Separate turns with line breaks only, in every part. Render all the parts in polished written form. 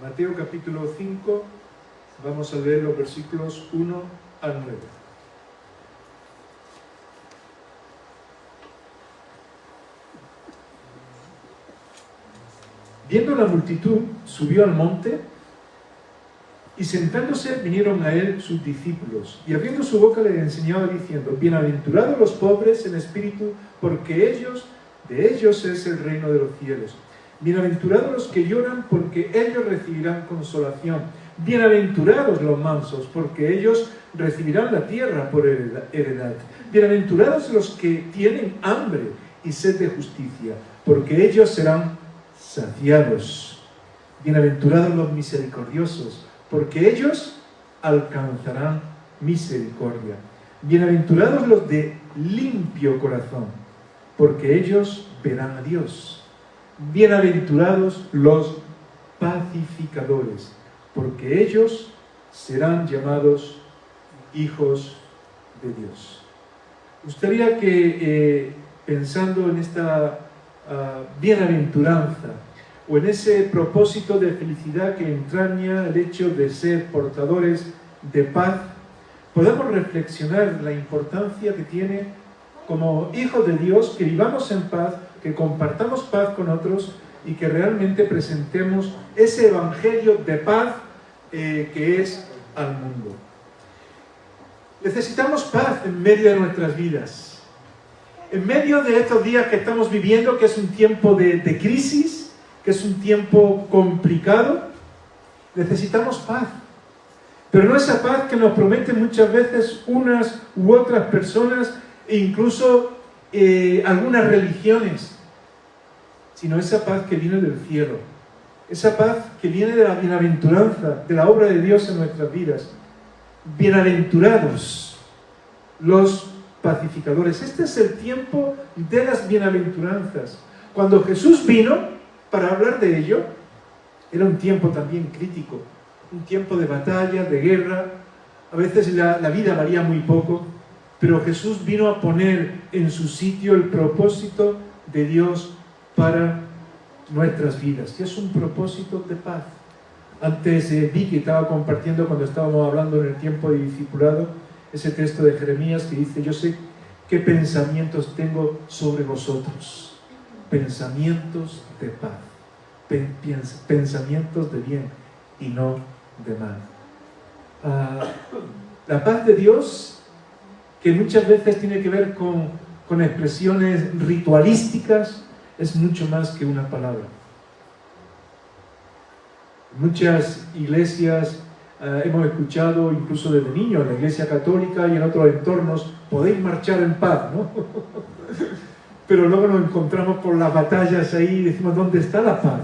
Mateo capítulo 5, vamos a leer los versículos 1 al 9. Viendo la multitud, subió al monte, y sentándose vinieron a él sus discípulos, y abriendo su boca le enseñaba diciendo: bienaventurados los pobres en espíritu, porque de ellos es el reino de los cielos. Bienaventurados los que lloran, porque ellos recibirán consolación. Bienaventurados los mansos, porque ellos recibirán la tierra por heredad. Bienaventurados los que tienen hambre y sed de justicia, porque ellos serán saciados. Bienaventurados los misericordiosos, porque ellos alcanzarán misericordia. Bienaventurados los de limpio corazón, porque ellos verán a Dios. Bienaventurados los pacificadores, porque ellos serán llamados hijos de Dios. Me gustaría que pensando en esta bienaventuranza, o en ese propósito de felicidad que entraña el hecho de ser portadores de paz, podamos reflexionar la importancia que tiene como hijos de Dios que vivamos en paz, que compartamos paz con otros y que realmente presentemos ese evangelio de paz que es al mundo. Necesitamos paz en medio de nuestras vidas. En medio de estos días que estamos viviendo, que es un tiempo de crisis, que es un tiempo complicado, necesitamos paz. Pero no esa paz que nos prometen muchas veces unas u otras personas e incluso algunas religiones, sino esa paz que viene del cielo, esa paz que viene de la bienaventuranza, de la obra de Dios en nuestras vidas. Bienaventurados los pacificadores. Este es el tiempo de las bienaventuranzas. Cuando Jesús vino para hablar de ello, era un tiempo también crítico, un tiempo de batalla, de guerra. A veces la vida valía muy poco, pero Jesús vino a poner en su sitio el propósito de Dios para nuestras vidas, que es un propósito de paz. Antes Vicky estaba compartiendo, cuando estábamos hablando en el tiempo de discipulado, ese texto de Jeremías que dice: yo sé qué pensamientos tengo sobre vosotros, pensamientos de paz, pensamientos de bien y no de mal. La paz de Dios, que muchas veces tiene que ver con expresiones ritualísticas, es mucho más que una palabra. Muchas iglesias hemos escuchado, incluso desde niños, en la iglesia católica y en otros entornos: podéis marchar en paz, ¿no? Pero luego nos encontramos por las batallas ahí y decimos: ¿dónde está la paz?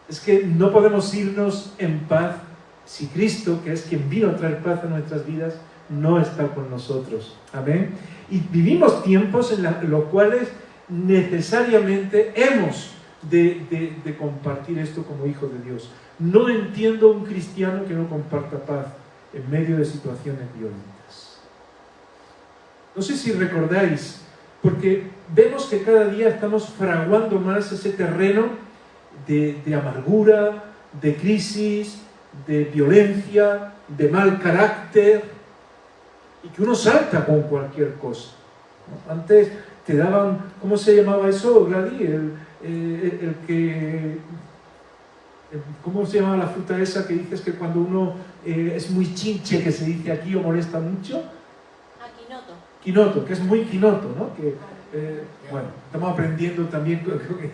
Es que no podemos irnos en paz si Cristo, que es quien vino a traer paz a nuestras vidas, no está con nosotros. Amén. Y vivimos tiempos en los cuales necesariamente hemos de compartir esto como hijos de Dios. No entiendo un cristiano que no comparta paz en medio de situaciones violentas. No sé si recordáis, porque vemos que cada día estamos fraguando más ese terreno de amargura, de crisis, de violencia, de mal carácter, y que uno salta con cualquier cosa, ¿no? Antes te daban, ¿cómo se llamaba eso, Gladys? ¿Cómo se llama la fruta esa que dices que cuando uno es muy chinche, que se dice aquí, o molesta mucho?
Quinoto.
Quinoto, que es muy quinoto, ¿no? Que, bueno, estamos aprendiendo también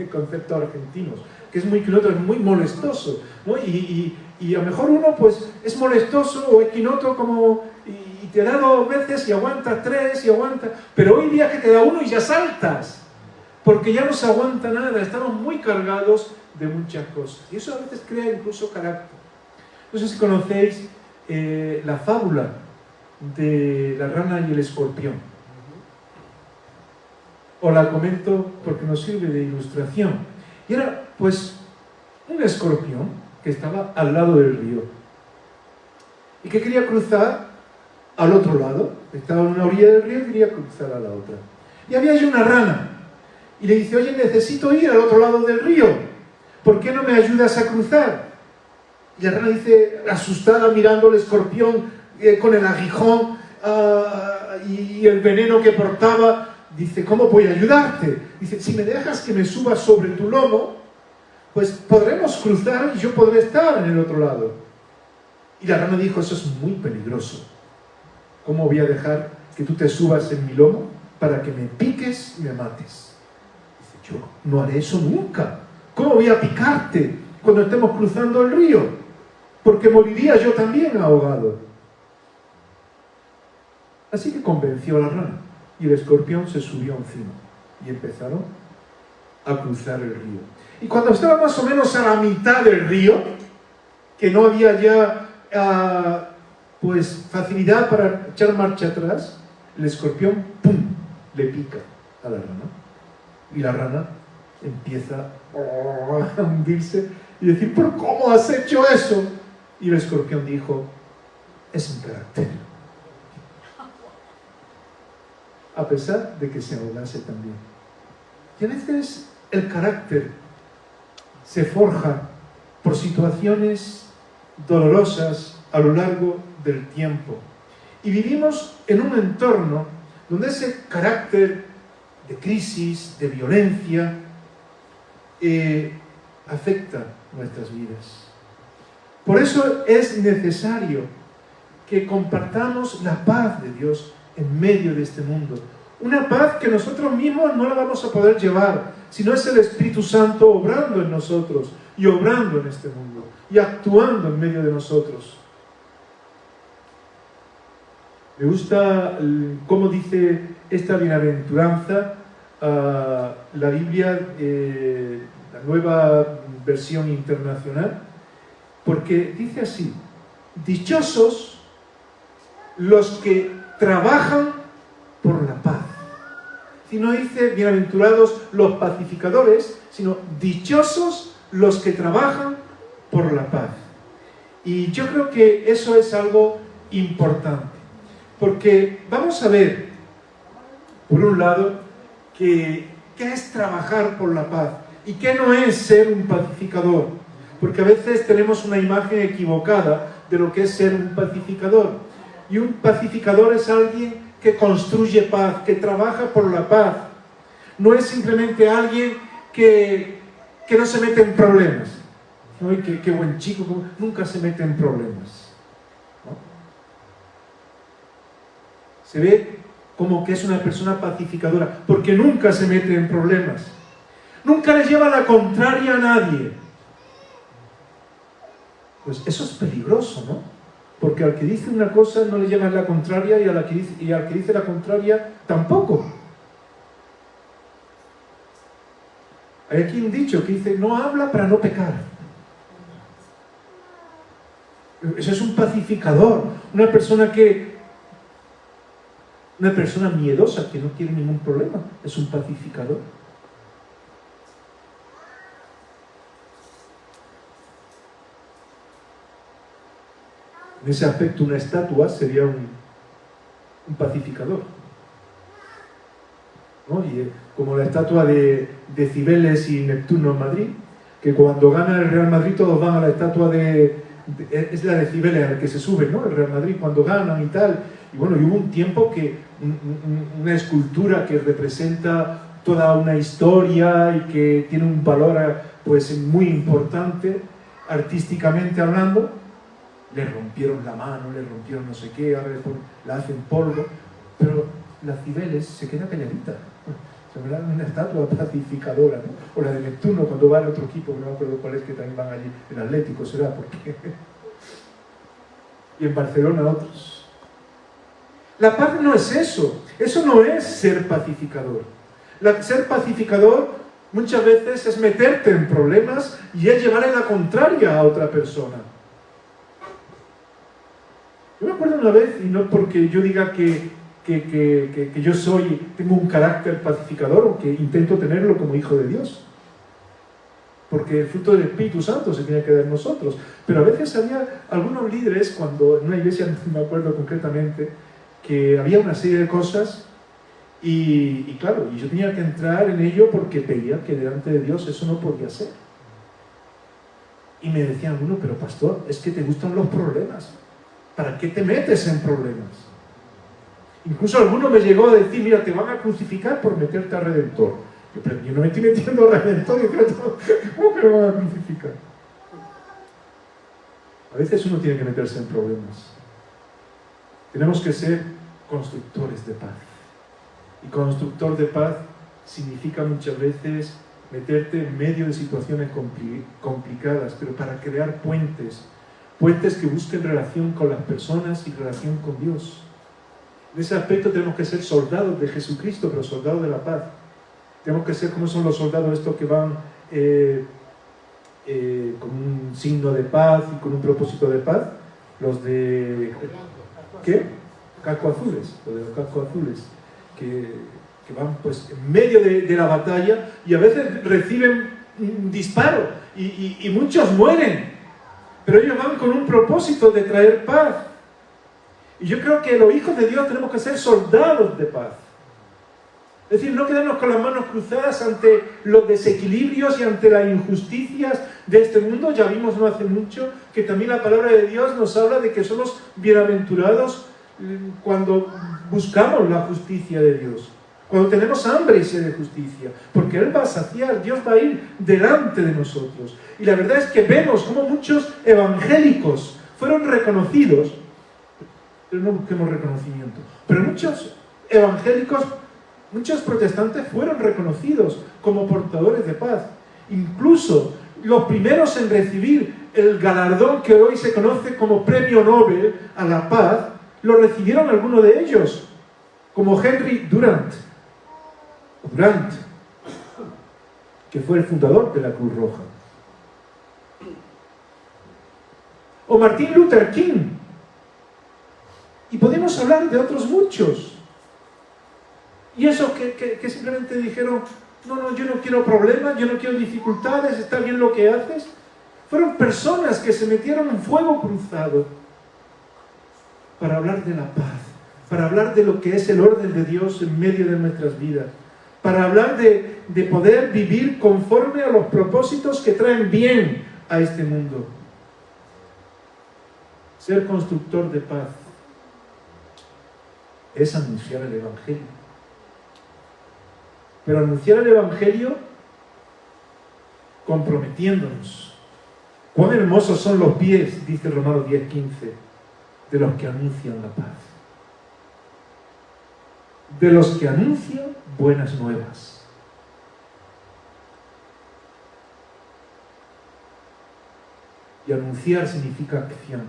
conceptos argentinos, que es muy quinoto, es muy molestoso, ¿no? Y a lo mejor uno pues es molestoso o es quinoto como, y te da 2 veces y aguantas 3 y aguantas, pero hoy día que te da uno y ya saltas, porque ya no se aguanta nada, estamos muy cargados de muchas cosas, y eso a veces crea incluso carácter. No sé si conocéis la fábula de la rana y el escorpión. Os la comento porque nos sirve de ilustración. Y era pues un escorpión que estaba al lado del río y que quería cruzar al otro lado. Estaba en una orilla del río y quería cruzar a la otra. Y había allí una rana y le dice: oye, necesito ir al otro lado del río, ¿por qué no me ayudas a cruzar? Y la rana dice, asustada, mirando al escorpión con el aguijón y el veneno que portaba, dice, ¿cómo voy a ayudarte? Dice, si me dejas que me suba sobre tu lomo, pues podremos cruzar y yo podré estar en el otro lado. Y la rana dijo, eso es muy peligroso. ¿Cómo voy a dejar que tú te subas en mi lomo para que me piques y me mates? Dice, yo no haré eso nunca. ¿Cómo voy a picarte cuando estemos cruzando el río? Porque moriría yo también ahogado. Así que convenció a la rana y el escorpión se subió encima y empezaron a cruzar el río. Y cuando estaba más o menos a la mitad del río, que no había ya pues facilidad para echar marcha atrás, el escorpión, ¡pum!, le pica a la rana. Y la rana empieza a hundirse y decir, ¿pero cómo has hecho eso? Y el escorpión dijo, es mi carácter. A pesar de que se ahogase también. Y a veces el carácter se forja por situaciones dolorosas a lo largo del tiempo. Y vivimos en un entorno donde ese carácter de crisis, de violencia, afecta nuestras vidas. Por eso es necesario que compartamos la paz de Dios en medio de este mundo. Una paz que nosotros mismos no la vamos a poder llevar, sino es el Espíritu Santo obrando en nosotros y obrando en este mundo y actuando en medio de nosotros. Me gusta cómo dice esta bienaventuranza la Biblia, la nueva versión internacional, porque dice así: dichosos los que trabajan por la paz. Si no dice bienaventurados los pacificadores, sino dichosos los que trabajan por la paz. Y yo creo que eso es algo importante, porque vamos a ver, por un lado, qué es trabajar por la paz y qué no es ser un pacificador, porque a veces tenemos una imagen equivocada de lo que es ser un pacificador. Y un pacificador es alguien que construye paz, que trabaja por la paz. No es simplemente alguien que no se mete en problemas. ¿No? Y qué buen chico, nunca se mete en problemas, ¿no? Se ve como que es una persona pacificadora, porque nunca se mete en problemas. Nunca le lleva la contraria a nadie. Pues eso es peligroso, ¿no? Porque al que dice una cosa no le lleva la contraria y al que dice la contraria tampoco. Hay aquí un dicho que dice, no habla para no pecar. Eso es un pacificador, una persona miedosa que no quiere ningún problema, es un pacificador. En ese aspecto, una estatua sería un pacificador, ¿no? Y como la estatua de Cibeles y Neptuno en Madrid, que cuando gana el Real Madrid todos van a la estatua es la de Cibeles a la que se sube, ¿no? El Real Madrid cuando ganan y tal. Y bueno, y hubo un tiempo que una escultura que representa toda una historia y que tiene un valor pues muy importante artísticamente hablando, le rompieron la mano, le rompieron no sé qué, ahora la hacen polvo, pero la Cibeles se queda calladita. Se me da una estatua pacificadora, ¿no? O la de Neptuno cuando va al otro equipo, que no me acuerdo cuál es, que también van allí, el Atlético será, porque... y en Barcelona otros. La paz no es eso no es ser pacificador. Ser pacificador muchas veces es meterte en problemas y es llevarle la contraria a otra persona. Yo me acuerdo una vez, y no porque yo diga que yo tengo un carácter pacificador o que intento tenerlo como hijo de Dios, porque el fruto del Espíritu Santo se tiene que dar en nosotros, pero a veces había algunos líderes, cuando en una iglesia, no me acuerdo concretamente, que había una serie de cosas y claro, y yo tenía que entrar en ello porque veía que delante de Dios eso no podía ser. Y me decían algunos, pero pastor, es que te gustan los problemas. ¿Para qué te metes en problemas? Incluso alguno me llegó a decir, mira, te van a crucificar por meterte a Redentor. Yo, pero yo no me estoy metiendo a Redentor, ¿cómo que me van a crucificar? A veces uno tiene que meterse en problemas. Tenemos que ser constructores de paz. Y constructor de paz significa muchas veces meterte en medio de situaciones complicadas, pero para crear puentes que busquen relación con las personas y relación con Dios. En ese aspecto tenemos que ser soldados de Jesucristo, pero soldados de la paz. Tenemos que ser como son los soldados estos que van con un signo de paz y con un propósito de paz. Los de... ¿Qué? Cascos azules. Los de los cascos azules. Que van pues en medio de la batalla y a veces reciben un disparo y muchos mueren. Pero ellos van con un propósito de traer paz. Y yo creo que los hijos de Dios tenemos que ser soldados de paz. Es decir, no quedarnos con las manos cruzadas ante los desequilibrios y ante las injusticias de este mundo. Ya vimos no hace mucho que también la palabra de Dios nos habla de que somos bienaventurados cuando buscamos la justicia de Dios. Cuando tenemos hambre y sed de justicia. Porque Él va a saciar, Dios va a ir delante de nosotros. Y la verdad es que vemos cómo muchos evangélicos fueron reconocidos. Pero no busquemos reconocimiento. Pero muchos evangélicos, muchos protestantes fueron reconocidos como portadores de paz. Incluso los primeros en recibir el galardón que hoy se conoce como Premio Nobel a la Paz, lo recibieron algunos de ellos, como Henry Durant, que fue el fundador de la Cruz Roja. O Martin Luther King. Y podemos hablar de otros muchos. Y esos que simplemente dijeron, no, yo no quiero problemas, yo no quiero dificultades, está bien lo que haces. Fueron personas que se metieron en fuego cruzado para hablar de la paz, para hablar de lo que es el orden de Dios en medio de nuestras vidas, para hablar de poder vivir conforme a los propósitos que traen bien a este mundo. Ser constructor de paz es anunciar el Evangelio. Pero anunciar el Evangelio comprometiéndonos. Cuán hermosos son los pies, dice Romanos 10:15, de los que anuncian la paz. De los que anuncian buenas nuevas. Y anunciar significa acción.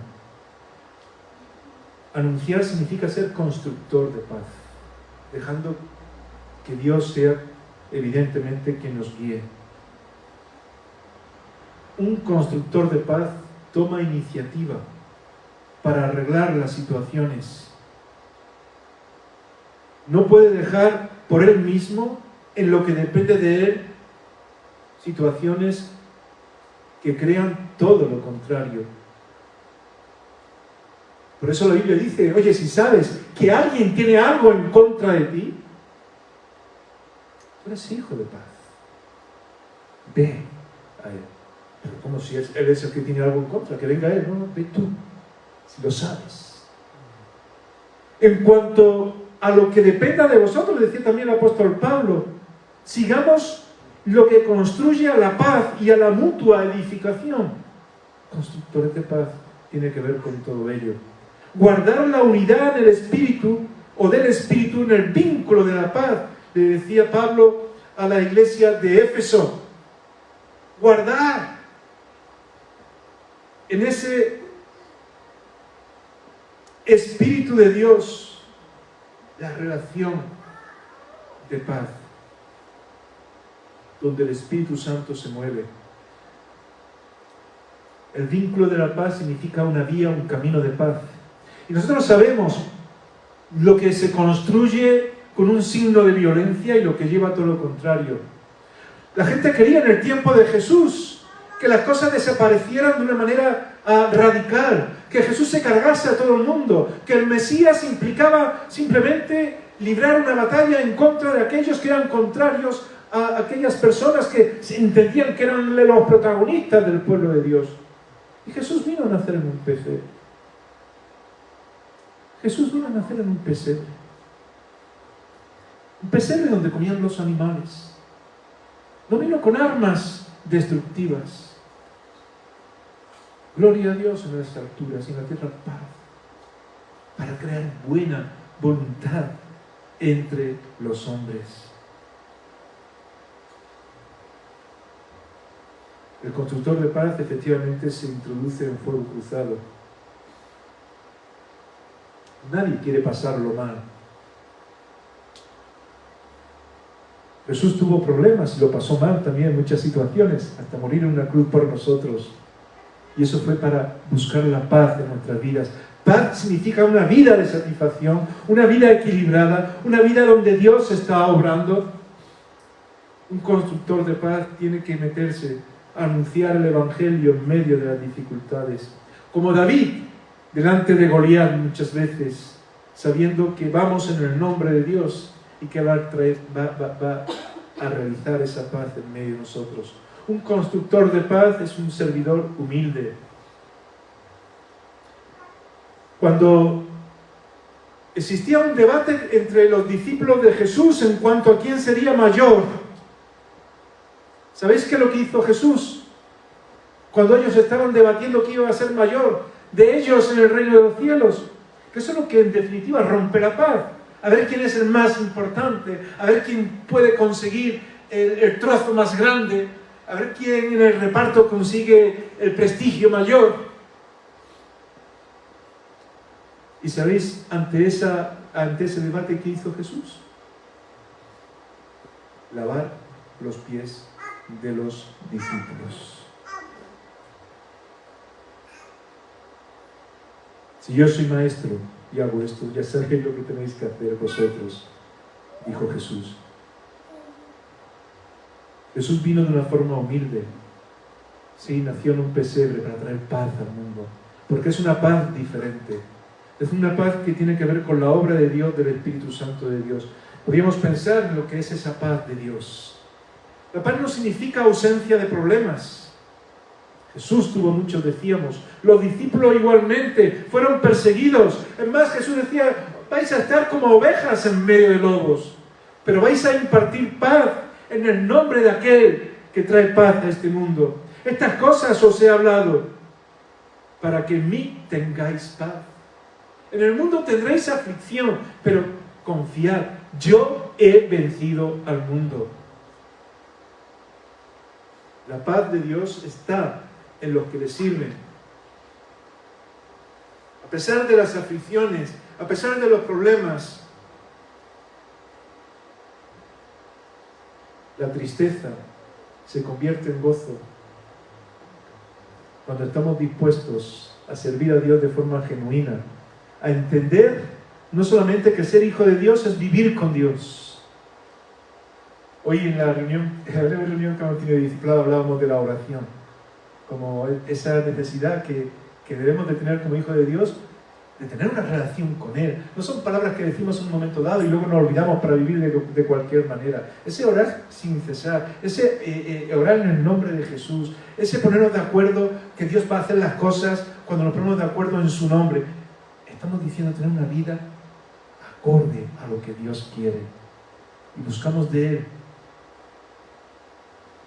Anunciar significa ser constructor de paz, dejando que Dios sea evidentemente quien nos guíe. Un constructor de paz toma iniciativa para arreglar las situaciones. No puede dejar por él mismo, en lo que depende de él, situaciones que crean todo lo contrario. Por eso la Biblia dice, oye, si sabes que alguien tiene algo en contra de ti, tú eres hijo de paz. Ve a él. Pero como si él es el que tiene algo en contra, que venga él, no, ve tú, si lo sabes. En cuanto a lo que dependa de vosotros, decía también el apóstol Pablo, sigamos lo que construye a la paz y a la mutua edificación. Constructores de paz tiene que ver con todo ello. Guardar la unidad del Espíritu o del Espíritu en el vínculo de la paz, le decía Pablo a la iglesia de Éfeso. Guardar en ese Espíritu de Dios la relación de paz, donde el Espíritu Santo se mueve. El vínculo de la paz significa una vía, un camino de paz. Y nosotros sabemos lo que se construye con un signo de violencia y lo que lleva a todo lo contrario. La gente quería en el tiempo de Jesús que las cosas desaparecieran de una manera radical, que Jesús se cargase a todo el mundo, que el Mesías implicaba simplemente librar una batalla en contra de aquellos que eran contrarios a aquellas personas que se entendían que eran los protagonistas del pueblo de Dios. Y Jesús vino a nacer en un pesebre. Jesús vino a nacer en un pesebre. Un pesebre donde comían los animales. No vino con armas destructivas. Gloria a Dios en las alturas y en la tierra paz, para crear buena voluntad entre los hombres. El constructor de paz efectivamente se introduce en fuego cruzado. Nadie quiere pasarlo mal. Jesús tuvo problemas y lo pasó mal también en muchas situaciones, hasta morir en una cruz por nosotros. Y eso fue para buscar la paz en nuestras vidas. Paz significa una vida de satisfacción, una vida equilibrada, una vida donde Dios está obrando. Un constructor de paz tiene que meterse a anunciar el Evangelio en medio de las dificultades. Como David, delante de Goliat muchas veces, sabiendo que vamos en el nombre de Dios y que va a realizar esa paz en medio de nosotros. Un constructor de paz es un servidor humilde. Cuando existía un debate entre los discípulos de Jesús en cuanto a quién sería mayor, ¿sabéis qué es lo que hizo Jesús? Cuando ellos estaban debatiendo quién iba a ser mayor de ellos en el reino de los cielos, que eso es lo que en definitiva rompe la paz. A ver quién es el más importante, a ver quién puede conseguir el trozo más grande, a ver quién en el reparto consigue el prestigio mayor. ¿Y sabéis ante ese debate qué hizo Jesús? Lavar los pies de los discípulos. Si yo soy maestro y hago esto, ya sabéis lo que tenéis que hacer vosotros, dijo Jesús. Jesús vino de una forma humilde. Sí, nació en un pesebre para traer paz al mundo, porque es una paz diferente. Es una paz que tiene que ver con la obra de Dios, del Espíritu Santo de Dios. Podríamos pensar en lo que es esa paz de Dios. La paz no significa ausencia de problemas. Jesús tuvo muchos, decíamos. Los discípulos igualmente fueron perseguidos. Es más, Jesús decía, vais a estar como ovejas en medio de lobos, pero vais a impartir paz en el nombre de aquel que trae paz a este mundo. Estas cosas os he hablado para que en mí tengáis paz. En el mundo tendréis aflicción, pero confiad, yo he vencido al mundo. La paz de Dios está en los que le sirven. A pesar de las aflicciones, a pesar de los problemas, la tristeza se convierte en gozo cuando estamos dispuestos a servir a Dios de forma genuina, a entender no solamente que ser hijo de Dios es vivir con Dios. Hoy en la reunión que hemos tenido de discipulado hablábamos de la oración, como esa necesidad que debemos de tener como hijo de Dios, de tener una relación con Él. No son palabras que decimos en un momento dado y luego nos olvidamos para vivir de cualquier manera. Ese orar sin cesar, ese orar en el nombre de Jesús, ese ponernos de acuerdo que Dios va a hacer las cosas cuando nos ponemos de acuerdo en su nombre. Estamos diciendo tener una vida acorde a lo que Dios quiere. Y buscamos de Él,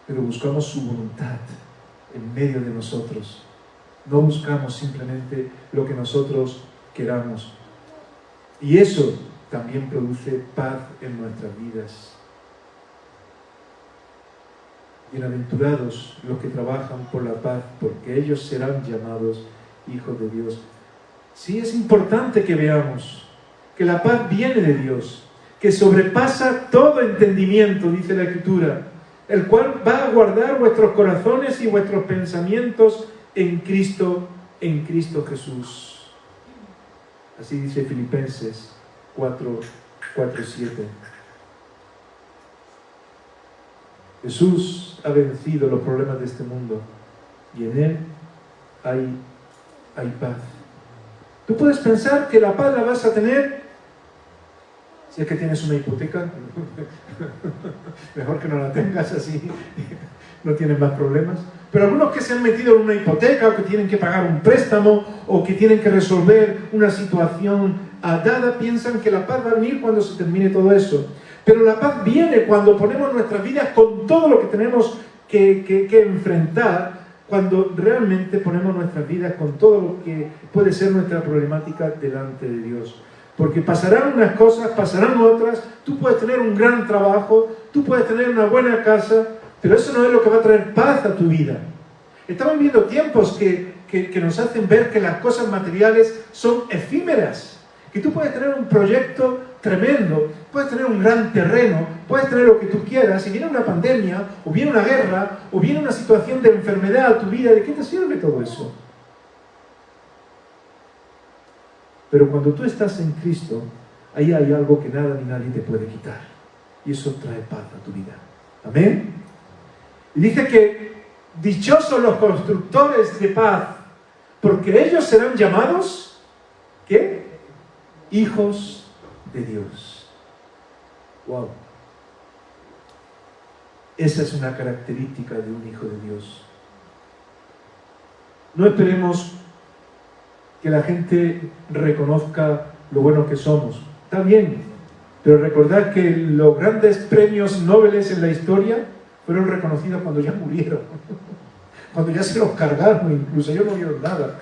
pero buscamos su voluntad en medio de nosotros. No buscamos simplemente lo que nosotros queramos. Y eso también produce paz en nuestras vidas. Bienaventurados los que trabajan por la paz, porque ellos serán llamados hijos de Dios. Sí, es importante que veamos que la paz viene de Dios, que sobrepasa todo entendimiento, dice la Escritura, el cual va a guardar vuestros corazones y vuestros pensamientos en Cristo Jesús. Así dice Filipenses 4:7. Jesús ha vencido los problemas de este mundo y en Él hay paz. Tú puedes pensar que la paz la vas a tener Si es que tienes una hipoteca, mejor que no la tengas, así no tienes más problemas. Pero algunos que se han metido en una hipoteca, o que tienen que pagar un préstamo, o que tienen que resolver una situación dada, piensan que la paz va a venir cuando se termine todo eso. Pero la paz viene cuando ponemos nuestras vidas con todo lo que tenemos que enfrentar, cuando realmente ponemos nuestras vidas con todo lo que puede ser nuestra problemática delante de Dios. Porque pasarán unas cosas, pasarán otras, tú puedes tener un gran trabajo, tú puedes tener una buena casa, pero eso no es lo que va a traer paz a tu vida. Estamos viviendo tiempos que nos hacen ver que las cosas materiales son efímeras, que tú puedes tener un proyecto tremendo, puedes tener un gran terreno, puedes tener lo que tú quieras, y viene una pandemia, o viene una guerra, o viene una situación de enfermedad a tu vida, ¿de qué te sirve todo eso? Pero cuando tú estás en Cristo, ahí hay algo que nada ni nadie te puede quitar, y eso trae paz a tu vida. ¿Amén? Y dice que dichosos los constructores de paz, porque ellos serán llamados, ¿qué? Hijos de Dios. Wow. Esa es una característica de un hijo de Dios. No esperemos que la gente reconozca lo bueno que somos. Está bien, pero recordad que los grandes premios Nobel en la historia fueron reconocidos cuando ya murieron, cuando ya se los cargaron, incluso ellos no vieron nada.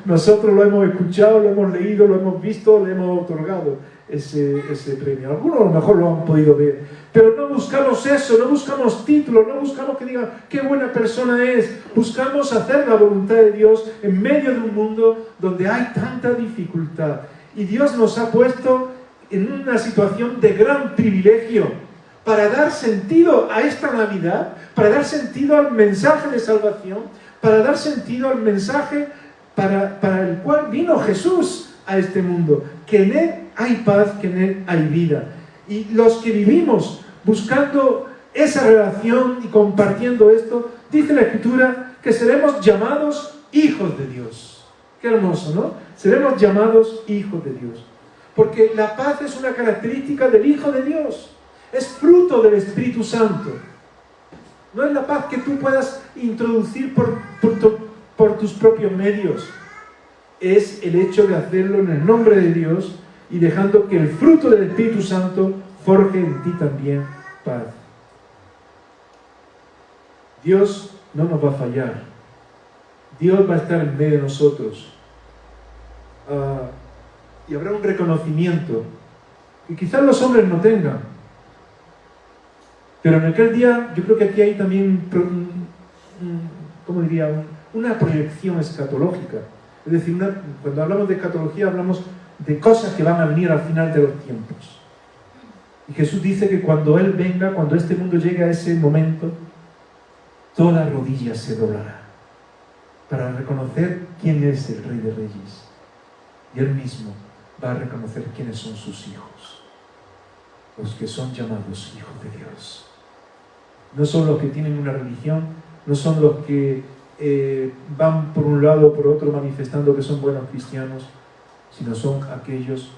Nosotros lo hemos escuchado, lo hemos leído, lo hemos visto, le hemos otorgado ese premio. Algunos a lo mejor lo han podido ver, pero no buscamos eso, no buscamos títulos, no buscamos que digan qué buena persona es. Buscamos hacer la voluntad de Dios en medio de un mundo donde hay tanta dificultad. Y Dios nos ha puesto en una situación de gran privilegio para dar sentido a esta Navidad, para dar sentido al mensaje de salvación, para dar sentido al mensaje para el cual vino Jesús a este mundo, que en Él hay paz, que en Él hay vida. Y los que vivimos buscando esa relación y compartiendo esto, dice la Escritura que seremos llamados hijos de Dios. Qué hermoso, ¿no? Seremos llamados hijos de Dios. Porque la paz es una característica del Hijo de Dios. Es fruto del Espíritu Santo. No es la paz que tú puedas introducir por tus propios medios. Es el hecho de hacerlo en el nombre de Dios y dejando que el fruto del Espíritu Santo forje en ti también paz. Dios no nos va a fallar. Dios va a estar en medio de nosotros. Y habrá un reconocimiento que quizás los hombres no tengan. Pero en aquel día, yo creo que aquí hay también, ¿cómo diría? Una proyección escatológica. Es decir, cuando hablamos de escatología, hablamos de cosas que van a venir al final de los tiempos. Y Jesús dice que cuando Él venga, cuando este mundo llegue a ese momento, toda rodilla se doblará para reconocer quién es el Rey de Reyes. Y Él mismo va a reconocer quiénes son sus hijos, los que son llamados hijos de Dios. No son los que tienen una religión, no son los que van por un lado o por otro manifestando que son buenos cristianos, sino son aquellos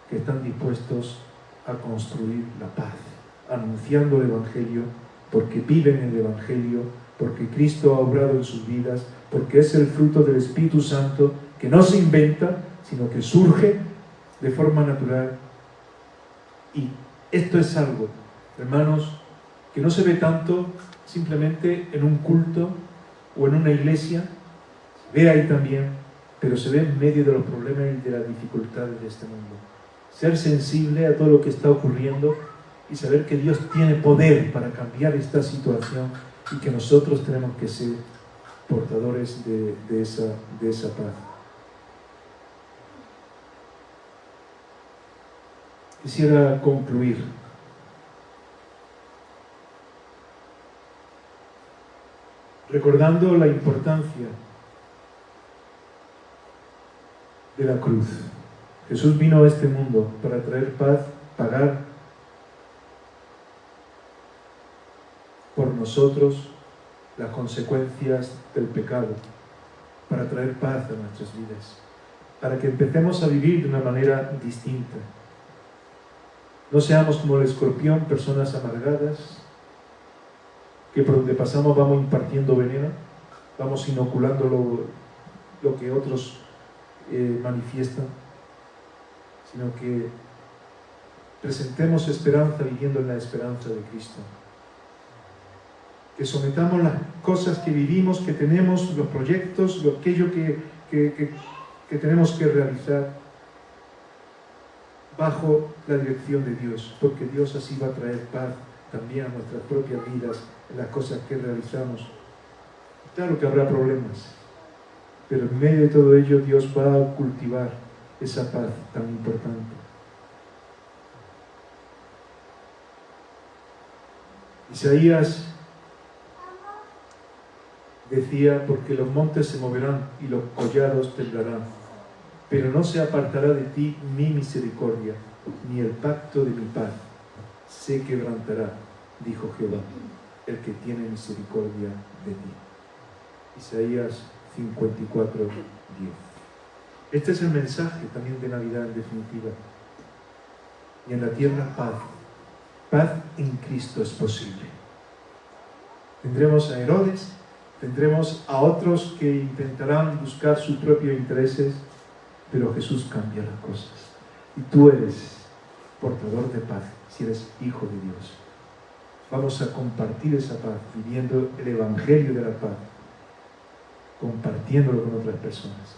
que están dispuestos a construir la paz, anunciando el Evangelio, porque viven el Evangelio, porque Cristo ha obrado en sus vidas, porque es el fruto del Espíritu Santo que no se inventa, sino que surge de forma natural. Y esto es algo, hermanos, que no se ve tanto simplemente en un culto o en una iglesia, se ve ahí también, pero se ve en medio de los problemas y de las dificultades de este mundo. Ser sensible a todo lo que está ocurriendo y saber que Dios tiene poder para cambiar esta situación y que nosotros tenemos que ser portadores de esa paz. Quisiera concluir recordando la importancia de la cruz. Jesús vino a este mundo para traer paz, pagar por nosotros las consecuencias del pecado, para traer paz a nuestras vidas, para que empecemos a vivir de una manera distinta. No seamos como el escorpión, personas amargadas, que por donde pasamos vamos impartiendo veneno, vamos inoculando lo que otros manifiestan, sino que presentemos esperanza viviendo en la esperanza de Cristo. Que sometamos las cosas que vivimos, que tenemos, los proyectos, aquello que tenemos que realizar bajo la dirección de Dios, porque Dios así va a traer paz también a nuestras propias vidas en las cosas que realizamos. Claro que habrá problemas, pero en medio de todo ello Dios va a cultivar esa paz tan importante. Isaías decía, porque los montes se moverán y los collados temblarán, pero no se apartará de ti mi misericordia, ni el pacto de mi paz se quebrantará, dijo Jehová, el que tiene misericordia de ti. Isaías 54, 10. Este es el mensaje también de Navidad en definitiva. Y en la tierra paz. Paz en Cristo es posible. Tendremos a Herodes, tendremos a otros que intentarán buscar sus propios intereses, pero Jesús cambia las cosas. Y tú eres portador de paz si eres hijo de Dios. Vamos a compartir esa paz, viviendo el Evangelio de la paz, compartiéndolo con otras personas.